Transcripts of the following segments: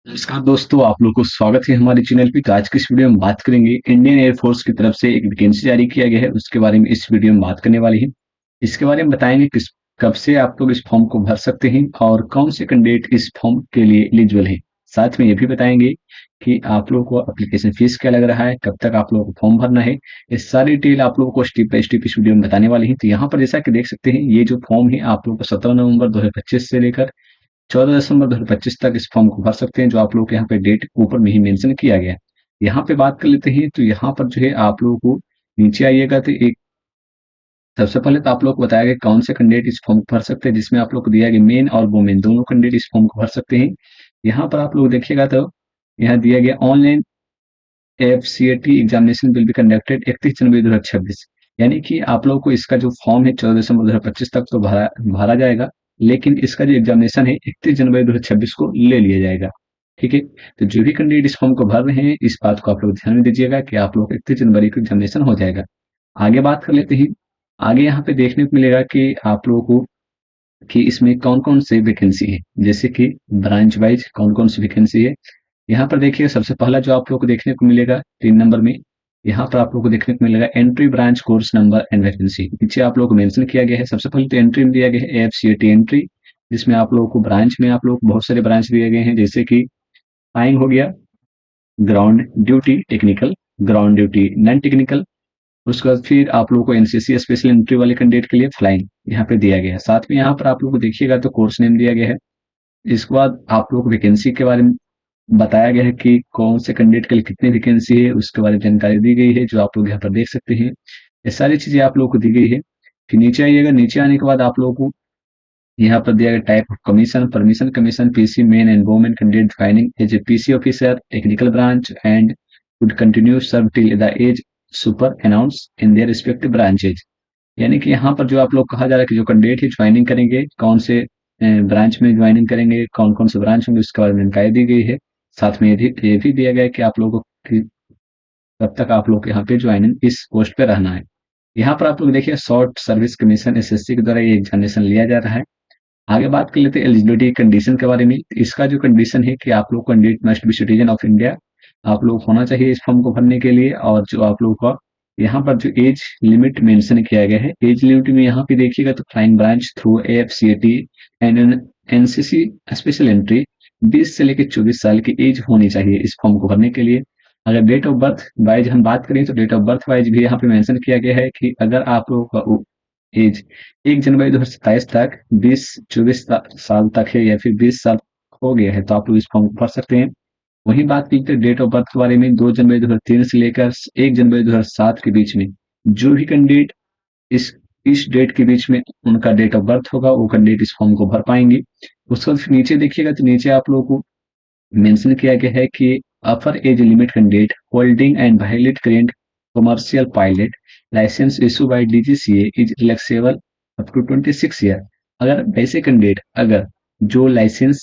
नमस्कार दोस्तों, आप लोग को स्वागत है हमारे चैनल पे। तो आज की इस वीडियो में बात करेंगे इंडियन एयरफोर्स की तरफ से एक वैकेंसी जारी किया गया है, उसके बारे में इस वीडियो में बात करने वाले हैं। इसके बारे में बताएंगे किस कब से आप लोग इस फॉर्म को भर सकते हैं और कौन से कैंडिडेट इस फॉर्म के लिए एलिजिबल हैं। साथ में ये भी बताएंगे कि आप लोगों को एप्लीकेशन फीस क्या लग रहा है, कब तक आप लोगों को फॉर्म भरना है। ये सारी डिटेल आप लोगों को स्टेप बाय स्टेप इस वीडियो में बताने वाले हैं। तो यहाँ पर जैसा कि देख सकते हैं, ये जो फॉर्म है आप लोगों को 17 नवंबर 2025 से लेकर 14 दिसंबर 2025 तक इस फॉर्म को भर सकते हैं, जो आप लोग के यहाँ पे डेट ऊपर में ही मेंशन किया गया है। यहाँ पे बात कर लेते हैं, तो यहाँ पर जो है आप लोगों को नीचे आइएगा तो एक सबसे पहले तो आप लोग को बताया गया कौन से कैंडिडेट इस फॉर्म को भर सकते हैं, जिसमें आप लोग को दिया गया मेन और वुमेन दोनों कैंडिडेट इस फॉर्म को भर सकते हैं। यहाँ पर आप लोग देखिएगा तो यहाँ दिया गया online FCAT examination will be conducted 31 January 2026। यानी कि आप लोगों को इसका जो फॉर्म है 14 दिसंबर 2025 तक तो भरा भरा जाएगा, लेकिन इसका जो एग्जामिनेशन है 31 जनवरी 2026 को ले लिया जाएगा। ठीक है, तो जो भी कैंडिडेट इस फॉर्म को भर रहे हैं, इस बात को आप लोग ध्यान में दीजिएगा कि आप लोग 31 जनवरी को एग्जामिनेशन हो जाएगा। आगे बात कर लेते हैं। आगे यहाँ पे देखने को मिलेगा कि आप लोगों को कि इसमें कौन-कौन से वैकेंसी है, जैसे कि ब्रांच वाइज कौन-कौन सी वैकेंसी है। यहाँ पर देखिए सबसे पहला जो आप लोग को देखने को मिलेगा 3 नंबर में, यहाँ पर आप लोग को देखने को मिलेगा entry branch course number and vacancy. नीचे आप लोग को मेंशन किया गया है। सबसे पहले तो एंट्री में दिया गया है एफसीएटी एंट्री, जिसमें आप लोगों को ब्रांच में आप लोग को बहुत सारे ब्रांच दिए गए हैं, जैसे कि फ्लाइंग हो गया, ground duty technical, ground duty non technical. उसके बाद फिर आप लोगों को एनसीसी स्पेशल एंट्री वाले कैंडिडेट के लिए फ्लाइंग यहाँ पे दिया गया है। साथ में यहाँ पर आप लोग को देखिएगा तो कोर्स नेम दिया गया है। इसके बाद आप लोग को वैकेंसी के बारे में बताया गया है कि कौन से कैंडिडेट के लिए कितनी वैकेंसी है, उसके बारे में जानकारी दी गई है, जो आप लोग यहाँ पर देख सकते हैं। ये सारी चीजें आप लोगों को दी गई है। फिर नीचे आइएगा, नीचे आने के बाद आप लोगों को यहाँ पर दिया गया type of commission, permission commission, PC men and women candidate joining age a PC officer technical branch and would continue serve till the age super announce in their respective branches. यानी कि यहाँ पर जो आप लोग कहा जा रहा है कि जो कैंडिडेट है ज्वाइनिंग करेंगे, कौन से ब्रांच में ज्वाइनिंग करेंगे, कौन कौन से ब्रांच होंगे, उसके बारे में जानकारी दी गई है। साथ में ये भी दिया गया है कि आप लोगों को कब तक आप लोग यहाँ पे ज्वाइनिंग इस पोस्ट पे रहना है। यहाँ पर आप लोग देखिए शॉर्ट सर्विस कमीशन एसएससी के द्वारा ये एग्जामिनेशन लिया जा रहा है। आगे बात कर लेते हैं एलिजिबिलिटी कंडीशन के बारे में। इसका जो कंडीशन है कि आप लोग candidate must be citizen of India, आप लोग होना चाहिए इस फॉर्म को भरने के लिए। और जो आप लोग का यहाँ पर जो एज लिमिट मेंशन किया गया है, एज लिमिट में यहाँ पे देखिएगा तो flying branch through FCAT and NCC special entry 20 से लेकर 24 साल की एज होनी चाहिए इस फॉर्म को भरने के लिए। अगर डेट ऑफ बर्थ वाइज हम बात करें तो डेट ऑफ बर्थ वाइज भी यहाँ पे मेंशन किया गया है कि अगर आप लोगों का एज 1 जनवरी 2027 तक 20-24 साल तक है या फिर 20 साल हो गया है, तो आप लोग इस फॉर्म को भर सकते हैं। वहीं बात की तो डेट ऑफ बर्थ के बारे में 2 जनवरी 2003 से लेकर 1 जनवरी 2007 के बीच में जो भी कैंडिडेट इस इस डेट के बीच में उनका डेट ऑफ बर्थ होगा, वो कैंडिडेट इस फॉर्म को भर पाएंगे। उसके बाद फिर नीचे देखिएगा तो नीचे आप लोगों को मेंशन किया गया है कि upper age limit candidate holding and valid current commercial pilot licence issue by DGCA is relaxable up to 26 year. अगर वैसे कैंडिडेट अगर जो लाइसेंस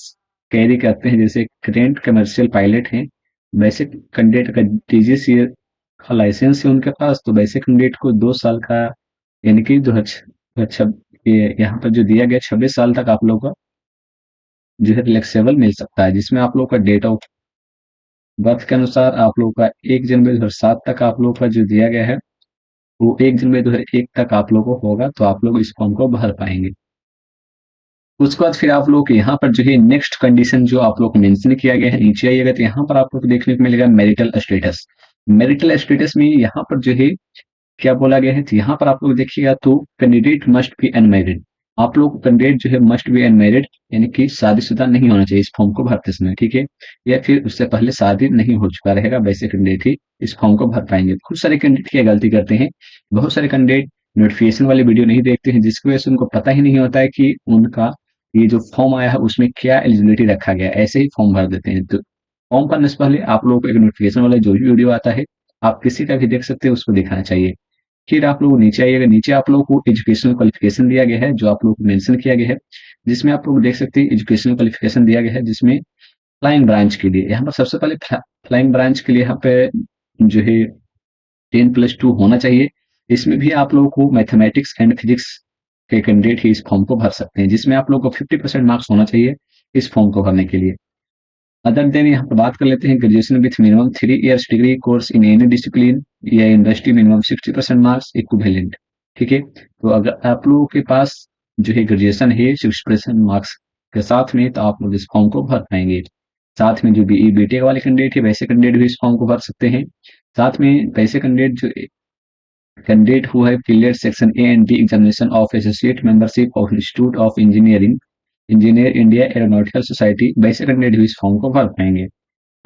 कैरी करते हैं, जैसे करेंट कमर्शियल पायलट हैं, वैसे कैंडिडेट का डीजीसीए का लाइसेंस है उनके पास, तो वैसे कैंडिडेट को 2 साल का यानी कि दो हजार यहाँ पर जो दिया गया 26 साल तक आप लोगों का जो है रिलैक्सेबल मिल सकता है, जिसमें आप लोग का डेट ऑफ बर्थ के अनुसार आप लोगों का 1 जनवरी 2007 तक आप लोगों का जो दिया गया है, वो 1 जनवरी 2001 तक आप लोगों को होगा, तो आप लोग इस फॉर्म को भर पाएंगे। उसके बाद फिर आप लोग को यहाँ पर जो है नेक्स्ट कंडीशन जो आप लोग को मेंशन किया गया है, नीचे आइएगा तो यहाँ पर आप लोग को देखने को मिलेगा मैरिटल स्टेटस। मैरिटल स्टेटस में यहाँ पर जो है क्या बोला गया है, तो यहाँ पर आप लोग देखिएगा तो कैंडिडेट मस्ट बी अनमैरिड। आप लोग कैंडिडेट जो है मस्ट बी अनमैरिड, यानी कि शादीशुदा नहीं होना चाहिए इस फॉर्म को भरते समय। ठीक है, या फिर उससे पहले शादी नहीं हो चुका रहेगा, वैसे कैंडिडेट ही इस फॉर्म को भर पाएंगे। बहुत सारे कैंडिडेट क्या गलती करते हैं, बहुत सारे कैंडिडेट नोटिफिकेशन वाली वीडियो नहीं देखते हैं, जिसकी वजह से उनको पता ही नहीं होता है कि उनका ये जो फॉर्म आया है उसमें क्या एलिजिबिलिटी रखा गया है, ऐसे ही फॉर्म भर देते हैं। तो फॉर्म भरने से पहले आप लोगों को एक नोटिफिकेशन वाला जो भी वीडियो आता है, आप किसी का भी देख सकते हैं, उसको दिखाना चाहिए। फिर आप लोग नीचे आइएगा, नीचे आप लोगों को एजुकेशनल क्वालिफिकेशन दिया गया है, जो आप लोग को मेंशन किया गया है, जिसमें आप लोग देख सकते हैं एजुकेशनल क्वालिफिकेशन दिया गया है, जिसमें फ्लाइंग ब्रांच के लिए यहाँ पर सबसे पहले फ्लाइंग ब्रांच के लिए यहाँ पे जो है 10+2 होना चाहिए। इसमें भी आप लोगों को मैथमेटिक्स एंड फिजिक्स के कैंडिडेट ही इस फॉर्म को भर सकते हैं, जिसमें आप लोगों को 50% मार्क्स होना चाहिए इस फॉर्म को भरने के लिए। अदर देन यहाँ पर बात कर लेते हैं graduation with minimum 3 years degree course in any discipline या यूनिवर्सिटी मिनिमम 60% मार्क्स इक्विवेलेंट। ठीक है, तो अगर आप लोगों के पास जो है ग्रेजुएशन है 60% मार्क्स के साथ में, तो आप लोग इस फॉर्म को भर पाएंगे। साथ में जो बीई बीटेक वाले कैंडिडेट है वैसे कैंडिडेट भी इस फॉर्म को भर सकते हैं। साथ में वैसे कैंडिडेट जो candidate who have clear section A and B examination of associate membership of institute of engineering engineer India aeronautical society, वैसे कैंडिडेट भी इस फॉर्म को भर पाएंगे।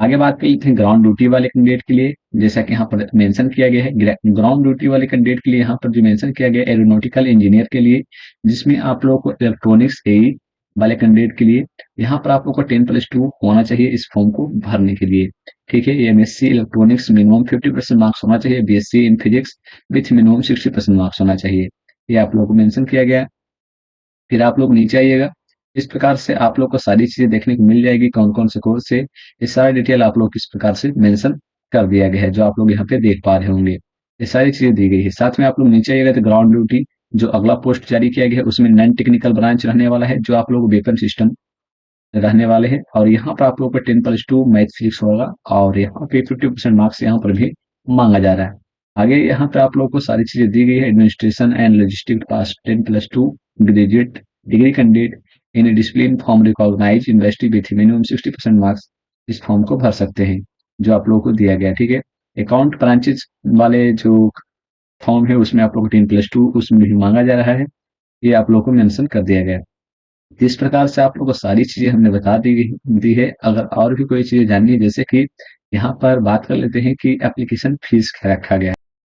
आगे बात कर लेते हैं ग्राउंड ड्यूटी वाले कैंडिडेट के लिए। जैसा कि यहाँ पर मेंशन किया गया है, ग्राउंड ड्यूटी वाले कैंडिडेट के लिए यहाँ पर जो मेंशन किया गया है एरोनॉटिकल इंजीनियर के लिए, जिसमें आप लोगों को इलेक्ट्रॉनिक्स एई वाले कैंडिडेट के लिए यहाँ पर आप लोग को 10+2 होना चाहिए इस फॉर्म को भरने के लिए। ठीक है, एमएससी इलेक्ट्रॉनिक्स मिनिमम 50% मार्क्स होना चाहिए, BSc in physics with minimum 60% marks होना चाहिए, ये आप लोगों को मेंशन किया गया है। फिर आप लोग नीचे आइएगा, इस प्रकार से आप लोग को सारी चीजें देखने को मिल जाएगी, कौन कौन से कोर्स है, ये सारा डिटेल आप लोग किस प्रकार से मेंशन कर दिया गया है, जो आप लोग यहाँ पे देख पा रहे होंगे, ये सारी चीजें दी गई है। साथ में आप लोग नीचे आइएगा तो ग्राउंड ड्यूटी जो अगला पोस्ट जारी किया गया है उसमें नॉन टेक्निकल ब्रांच रहने वाला है, जो आप लोग वेपन सिस्टम रहने वाले हैं, और यहाँ पर आप लोग को 10+2 मैथ फिजिक्स होगा, और यहाँ पे 50% मार्क्स यहाँ पर भी मांगा जा रहा है। आगे यहाँ पे आप लोग को सारी चीजें दी गई है, administration and logistic pass 10+2 graduate degree candidate in discipline form recognise university with minimum 60% marks इस फॉर्म को भर सकते हैं, जो आप लोगों को दिया गया। ठीक है, अकाउंट ब्रांचेज वाले जो फॉर्म है उसमें आप लोग को 10+2 उसमें भी मांगा जा रहा है, ये आप लोग को मेंशन कर दिया गया है। इस प्रकार से आप लोगों को सारी चीजें हमने बता दी है। अगर और भी कोई चीजें जाननी है, जैसे कि यहाँ पर बात कर लेते हैं कि एप्लीकेशन फीस क्या रखा गया है,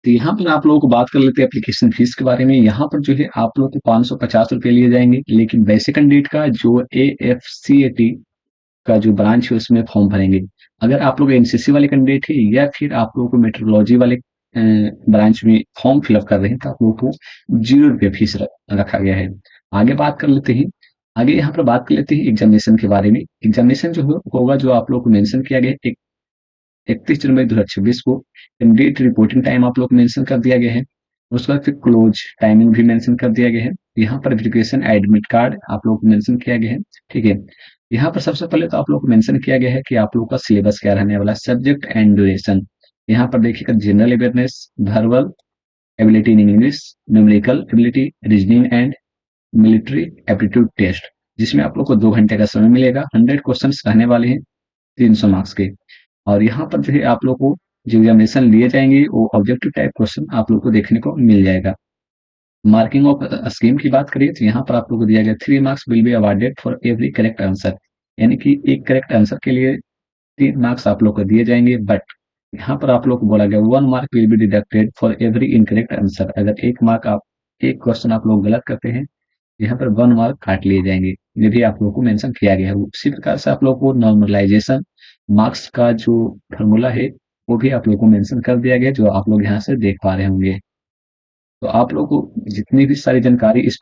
तो यहाँ पर आप लोगों को बात कर लेते हैं एप्लीकेशन फीस के बारे में। यहाँ पर जो है आप लोग को 550 रुपये लिए जाएंगे, लेकिन वैसे कैंडिडेट का जो AFCAT का जो ब्रांच है उसमें फॉर्म भरेंगे। अगर आप लोग एनसीसी वाले कैंडिडेट है या फिर आप लोगों को मेट्रोलॉजी वाले ब्रांच में फॉर्म फिलअप कर रहे हैं, तो आप लोगों को 0 रुपये फीस रखा गया है। आगे बात कर लेते हैं, आगे यहाँ पर बात कर लेते हैं एग्जामिनेशन के बारे में। एग्जामिनेशन जो होगा, जो आप लोग को मेंशन किया गया है 31 जनवरी 2026 को कैंडिडेट रिपोर्टिंग टाइम आप लोग को मेंशन कर दिया गया है। उसके बाद फिर क्लोज टाइमिंग भी मेंशन कर दिया गया है। यहाँ पर वेरिफिकेशन एडमिट कार्ड आप लोग को मेंशन किया गया है। ठीक है, यहाँ पर सबसे पहले तो आप लोग को मेंशन किया गया है कि आप लोग का सिलेबस क्या रहने वाला है, सब्जेक्ट एंड ड्यूरेशन। यहाँ पर देखिएगा general awareness, verbal ability in English, numerical ability, reasoning and military aptitude test, जिसमें आप लोग को 2 घंटे का समय मिलेगा। 100 क्वेश्चन रहने वाले हैं 300 मार्क्स के, और यहाँ पर जो है आप लोग को जो एग्जामिनेशन लिए जाएंगे वो ऑब्जेक्टिव टाइप क्वेश्चन आप लोग को देखने को मिल जाएगा। मार्किंग ऑफ स्कीम की बात करिए तो यहाँ पर आप लोग को दिया गया 3 marks will be awarded for every correct answer, यानी कि एक करेक्ट आंसर के लिए 3 मार्क्स आप लोग को दिए जाएंगे। बट यहाँ पर आप लोग को बोला गया 1 mark will be deducted for every incorrect answer, अगर एक क्वेश्चन आप लोग गलत करते हैं, यहाँ पर 1 मार्क काट लिए जाएंगे। ये भी आप लोग को मेंशन किया गया है। उसी प्रकार से आप लोग को नॉर्मलाइजेशन मार्क्स का जो फॉर्मूला है वो भी आप लोग को मेंशन कर दिया गया, जो आप लोग यहाँ से देख पा रहे होंगे। तो आप लोग को जितनी भी सारी जानकारी इस